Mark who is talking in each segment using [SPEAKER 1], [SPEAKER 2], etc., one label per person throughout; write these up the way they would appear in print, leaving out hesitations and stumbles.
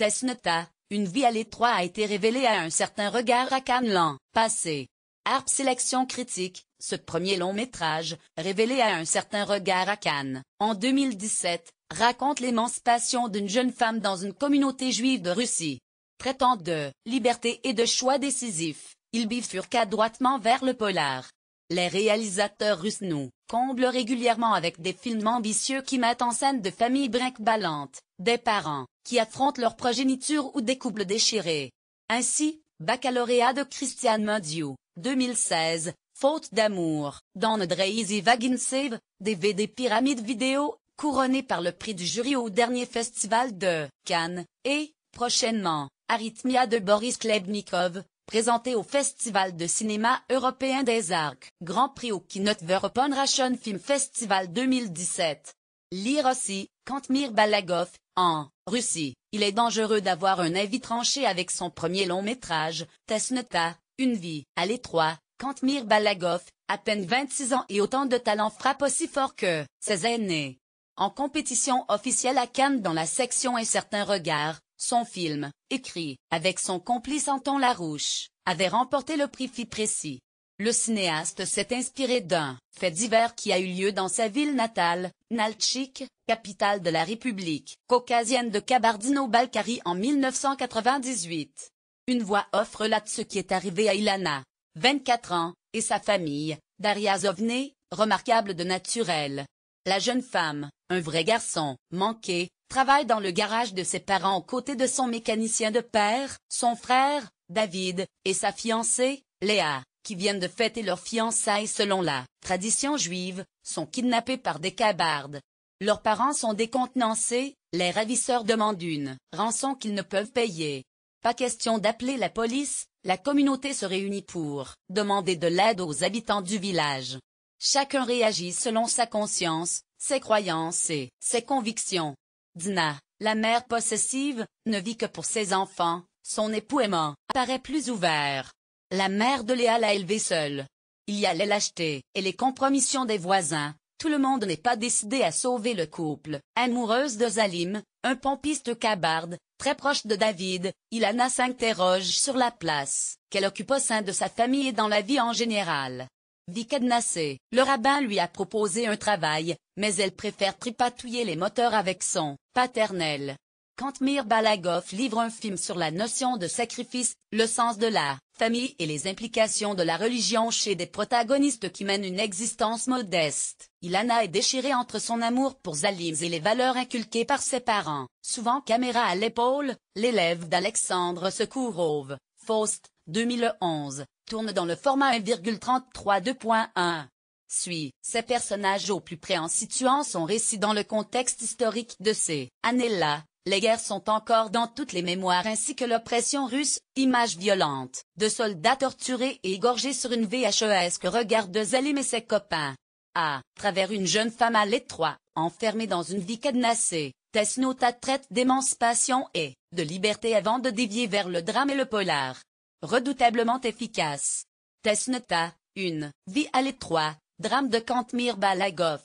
[SPEAKER 1] Tesneta, une vie à l'étroit a été révélée à un certain regard à Cannes l'an passé. Harp Sélection Critique, ce premier long-métrage, révélé à un certain regard à Cannes, en 2017, raconte l'émancipation d'une jeune femme dans une communauté juive de Russie. Traitant de liberté et de choix décisifs, il bifurque adroitement vers le polar. Les réalisateurs russes nous comblent régulièrement avec des films ambitieux qui mettent en scène de familles brinque-ballantes, des parents qui affrontent leur progéniture ou des couples déchirés. Ainsi, Baccalauréat de Christian Mungiu, 2016, Faute d'amour, dans Nedreïzi Vagintsev, DVD Pyramide Vidéo, couronné par le prix du jury au dernier festival de Cannes, et, prochainement, Arythmia de Boris Klebnikov, présenté au Festival de cinéma européen des Arcs, Grand Prix au Keynote Veropan Russian Film Festival 2017. Lire aussi, Kantmir Balagov, en Russie, il est dangereux d'avoir un avis tranché avec son premier long-métrage, Tesneta, une vie à l'étroit. Kantmir Balagov, à peine 26 ans et autant de talent frappe aussi fort que ses aînés. En compétition officielle à Cannes dans la section Un certain regard, son film, écrit avec son complice Anton Larouche, avait remporté le prix FIPRESSI. Le cinéaste s'est inspiré d'un fait divers qui a eu lieu dans sa ville natale, Naltchik, capitale de la République caucasienne de Kabardino-Balkarie en 1998. Une voix off relate ce qui est arrivé à Ilana, 24 ans, et sa famille, Daria Zovné, remarquable de naturel. La jeune femme, un vrai garçon, manqué, travaille dans le garage de ses parents aux côtés de son mécanicien de père, son frère, David, et sa fiancée, Léa, qui viennent de fêter leur fiançailles selon la tradition juive, sont kidnappés par des cabardes. Leurs parents sont décontenancés, les ravisseurs demandent une rançon qu'ils ne peuvent payer. Pas question d'appeler la police, la communauté se réunit pour demander de l'aide aux habitants du village. Chacun réagit selon sa conscience, ses croyances et ses convictions. Dina, la mère possessive, ne vit que pour ses enfants, son époux aimant paraît plus ouvert. La mère de Léa l'a élevée seule. Il y a les lâchetés et les compromissions des voisins, tout le monde n'est pas décidé à sauver le couple. Amoureuse de Zalim, un pompiste cabarde, très proche de David, Ilana s'interroge sur la place qu'elle occupe au sein de sa famille et dans la vie en général. Vie cadenassée, le rabbin lui a proposé un travail, mais elle préfère tripatouiller les moteurs avec son paternel. Kantmir Balagov livre un film sur la notion de sacrifice, le sens de la famille et les implications de la religion chez des protagonistes qui mènent une existence modeste. Ilana est déchirée entre son amour pour Zalim et les valeurs inculquées par ses parents. Souvent caméra à l'épaule, l'élève d'Alexandre Sokourov, Faust, 2011, tourne dans le format 1,33 2.1. Suit ses personnages au plus près en situant son récit dans le contexte historique de ces années-là. Les guerres sont encore dans toutes les mémoires ainsi que l'oppression russe, images violentes, de soldats torturés et égorgés sur une VHS que regardent Zalim et ses copains. À travers une jeune femme à l'étroit, enfermée dans une vie cadenassée, Tesneta traite d'émancipation et de liberté avant de dévier vers le drame et le polar. Redoutablement efficace. Tesneta, une vie à l'étroit, drame de Kantmir Balagov.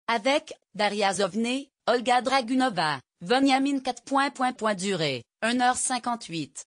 [SPEAKER 1] Avec Daria Zovné, Olga Dragunova. Veniamin 4. Durée, 1h58.